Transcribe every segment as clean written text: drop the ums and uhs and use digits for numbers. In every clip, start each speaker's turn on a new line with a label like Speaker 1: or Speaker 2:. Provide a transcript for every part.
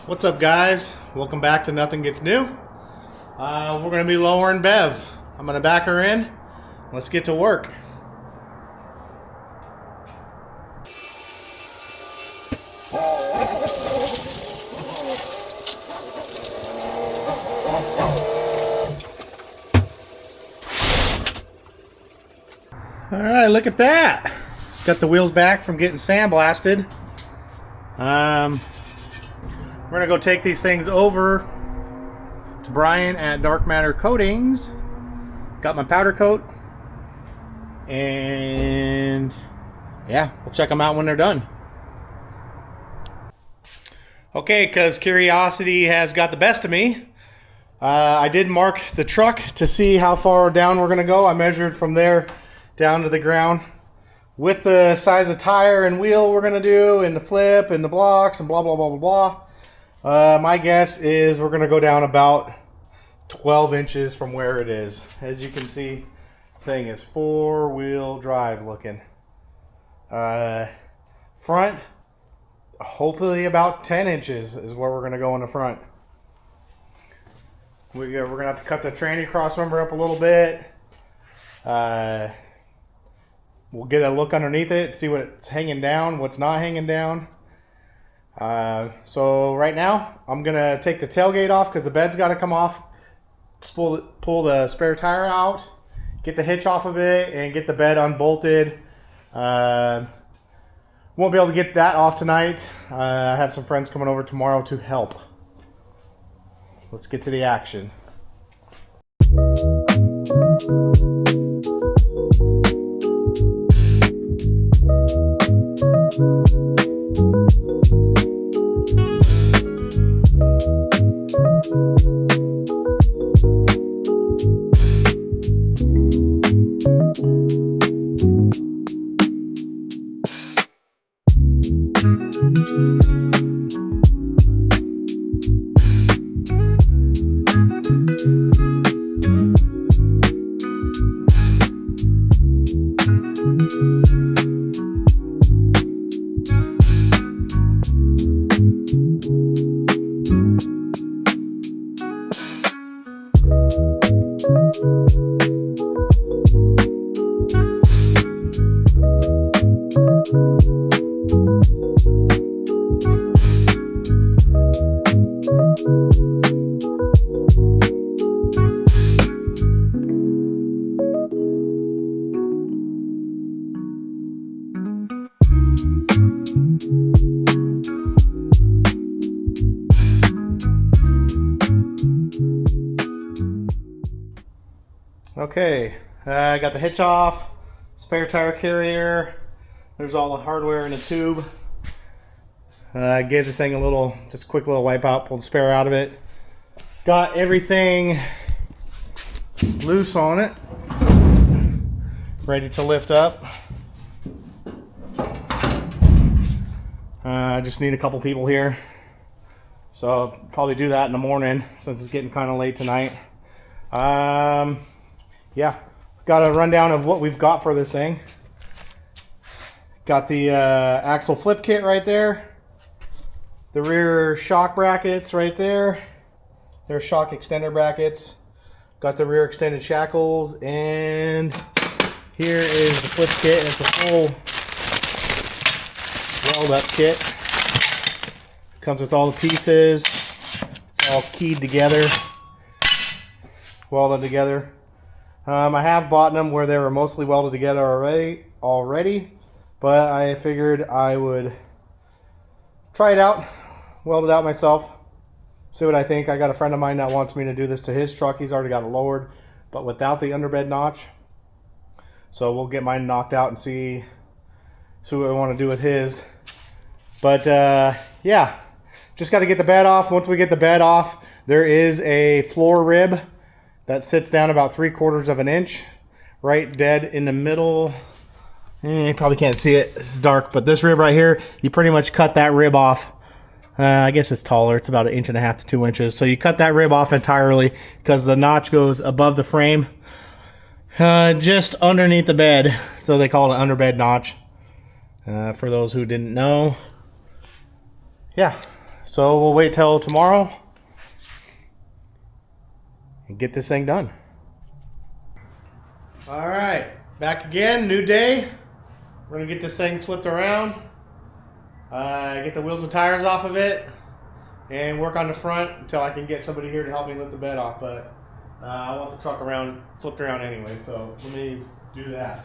Speaker 1: What's up, guys? Welcome back to Nothing Gets New. We're going to be lowering Bev. I'm going to back her in. Let's get to work. All right, look at that. Got the wheels back from getting sandblasted. We're gonna go take these things over to Brian at Dark Matter Coatings. Got my powder coat, and yeah, we'll check them out when they're done. Okay, because curiosity has got the best of me. I did mark the truck to see how far down we're gonna go. I measured from there down to the ground with the size of tire and wheel we're gonna do, and the flip and the blocks and blah blah blah blah blah. My guess is we're gonna go down about 12 inches from where it is. As you can see, thing is four-wheel drive looking. Front, hopefully about 10 inches is where we're gonna go in the front. We're gonna have to cut the tranny crossmember up a little bit. We'll get a look underneath it, see what's hanging down, what's not hanging down. So right now, I'm gonna take the tailgate off because the bed's got to come off. Just pull the spare tire out, get the hitch off of it, and get the bed unbolted. Won't be able to get that off tonight. I have some friends coming over tomorrow to help. Let's get to the action. Okay, I got the hitch off, spare tire carrier. There's all the hardware in the tube. Gave this thing a little, just quick little wipe out, pulled the spare out of it. Got everything loose on it, ready to lift up. I just need a couple people here, so I'll probably do that in the morning since it's getting kind of late tonight. Yeah, got a rundown of what we've got for this thing. Got the axle flip kit right there. The rear shock brackets right there. They're shock extender brackets. Got the rear extended shackles, and here is the flip kit. It's a full weld up kit. Comes with all the pieces. It's all keyed together, welded together. I have bought them where they were mostly welded together already, but I figured I would try it out, weld it out myself, see what I think. I got a friend of mine that wants me to do this to his truck. He's already got it lowered, but without the underbed notch. So we'll get mine knocked out and see what I want to do with his. But yeah, just got to get the bed off. Once we get the bed off, there is a floor rib that sits down about 3/4 of an inch, right dead in the middle. You probably can't see it, it's dark, but this rib right here, you pretty much cut that rib off. I guess it's taller, it's about 1.5 to 2 inches. So you cut that rib off entirely because the notch goes above the frame, just underneath the bed. So they call it an underbed notch, for those who didn't know. Yeah, So we'll wait till tomorrow and get this thing done. All right, back again, new day. We're gonna get this thing flipped around, get the wheels and tires off of it, and work on the front until I can get somebody here to help me lift the bed off. But I want the truck flipped around anyway, so let me do that.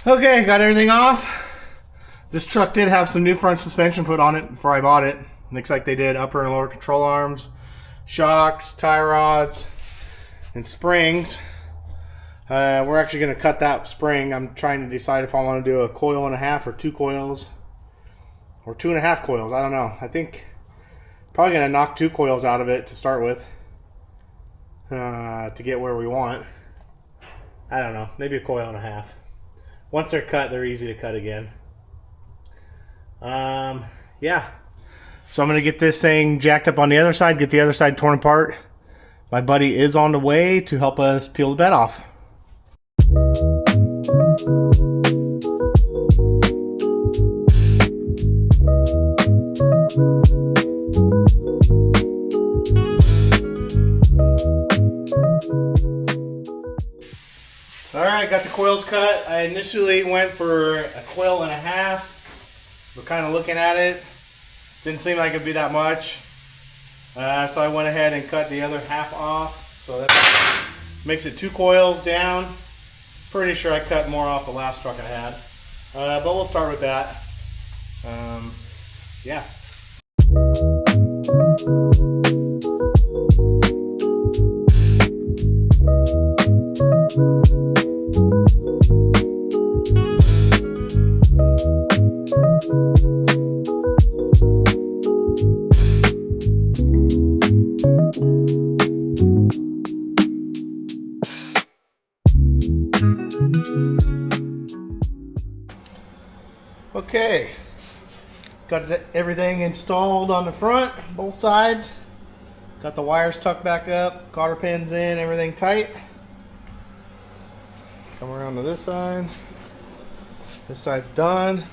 Speaker 1: Okay, got everything off. This truck did have some new front suspension put on it before I bought it. Looks like they did upper and lower control arms, shocks, tie rods, and springs. We're actually going to cut that spring. I'm trying to decide if I want to do a coil and a half or 2 coils or 2.5 coils. I don't know. I think probably going to knock 2 coils out of it to start with to get where we want. I don't know. Maybe a coil and a half. Once they're cut, they're easy to cut again. Yeah. So I'm going to get this thing jacked up on the other side, get the other side torn apart. My buddy is on the way to help us peel the bed off. Alright, got the coils cut. I initially went for a coil and a half. We're kind of looking at it. Didn't seem like it'd be that much. So I went ahead and cut the other half off. So that makes it 2 coils down. Pretty sure I cut more off the last truck I had. But we'll start with that. Yeah. Okay, got everything installed on the front, both sides. Got the wires tucked back up, cotter pins in, everything tight. Come around to this side. This side's done.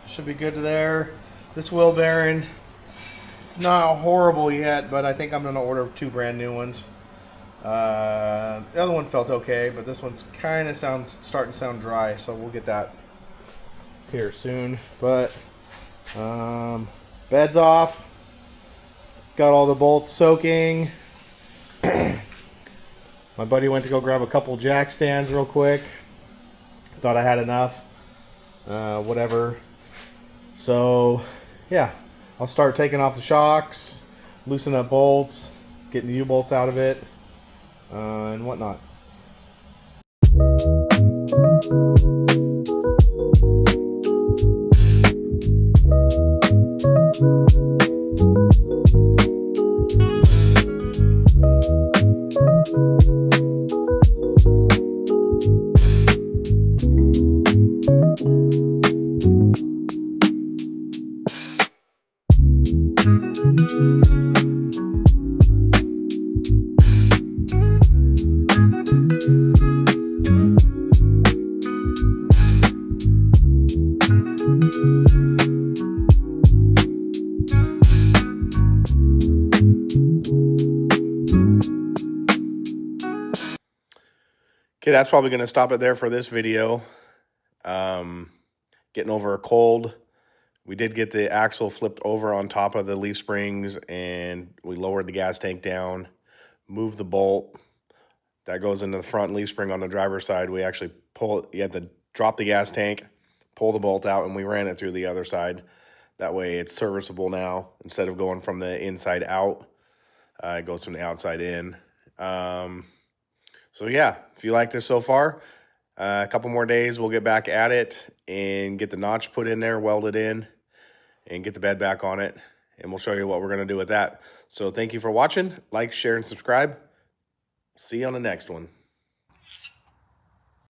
Speaker 1: Should be good to there. This wheel bearing, it's not horrible yet, but I think I'm going to order 2 brand new ones. The other one felt okay, but this one's kind of starting to sound dry, so we'll get that here soon. But bed's off. Got all the bolts soaking. My buddy went to go grab a couple jack stands real quick. Thought I had enough. Whatever. So yeah, I'll start taking off the shocks, loosen up bolts, getting the U-bolts out of it, and whatnot. Okay, that's probably going to stop it there for this video. Getting over a cold. We did get the axle flipped over on top of the leaf springs, and we lowered the gas tank down, moved the bolt. That goes into the front leaf spring on the driver's side. We actually you had to drop the gas tank, pull the bolt out, and we ran it through the other side. That way it's serviceable now. Instead of going from the inside out, it goes from the outside in. So yeah, if you like this so far, a couple more days, we'll get back at it and get the notch put in there, welded in, and get the bed back on it. And we'll show you what we're going to do with that. So thank you for watching. Like, share, and subscribe. See you on the next one.